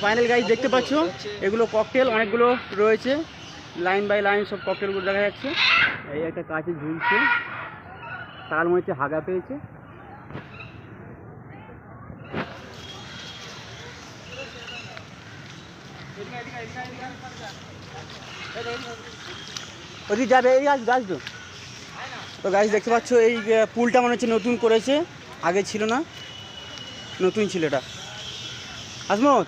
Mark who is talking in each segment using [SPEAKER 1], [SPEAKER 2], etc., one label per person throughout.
[SPEAKER 1] Final guys দেখতে পাচ্ছ এগুলো ককটেল অনেকগুলো রয়েছে, লাইন বাই লাইন সব ককটেলগুলো দেখা যাচ্ছে। এই একটা কাছে ঝুলছে, তার মনে হচ্ছে হাগা পেয়েছে। ওদিকে যাবে, এই গাছ তো। তো গাছ দেখতে পাচ্ছ এই পুলটা মনে হচ্ছে নতুন করেছে, আগে ছিল না, নতুন ছিল এটা। আসমত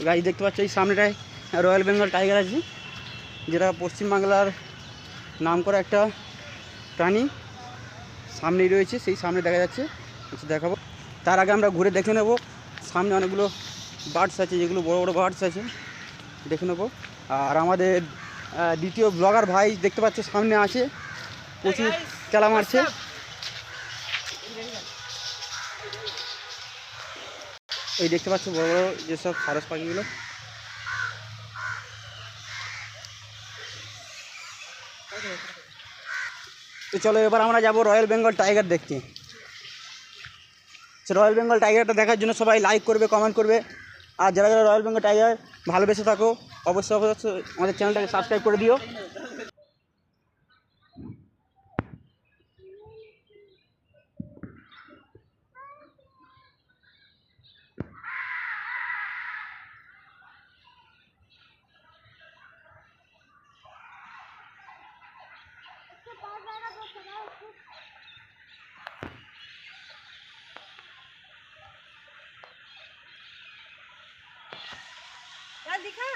[SPEAKER 1] গাছ দেখতে পাচ্ছ এই সামনেটায় রয়্যাল বেঙ্গল টাইগার আছে, যেটা পশ্চিমবাংলার নাম করা একটা প্রাণী। সামনেই রয়েছে, সেই সামনে দেখা যাচ্ছে, দেখাবো। তার আগে আমরা ঘুরে দেখে নেব সামনে অনেকগুলো বার্ডস আছে, যেগুলো বড় বড় বার্ডস আছে, দেখে নেবো। আর আমাদের দ্বিতীয় ব্লগার ভাই দেখতে পাচ্ছ সামনে আছে, প্রচুর খেলা মারছে। এই দেখতে পাচ্ছ বড় বড় যেসব সারস পাখিগুলো। তো চলো এবার আমরা যাব রয়্যাল বেঙ্গল টাইগার দেখতে। রয়্যাল বেঙ্গল টাইগারটা দেখার জন্য সবাই লাইক করবে, কমেন্ট করবে। আর যারা যারা রয়্যাল বেঙ্গল টাইগার ভালোবেসে থাকো অবশ্যই অবশ্যই আমাদের চ্যানেলটাকে সাবস্ক্রাইব করে দিও।
[SPEAKER 2] दिखा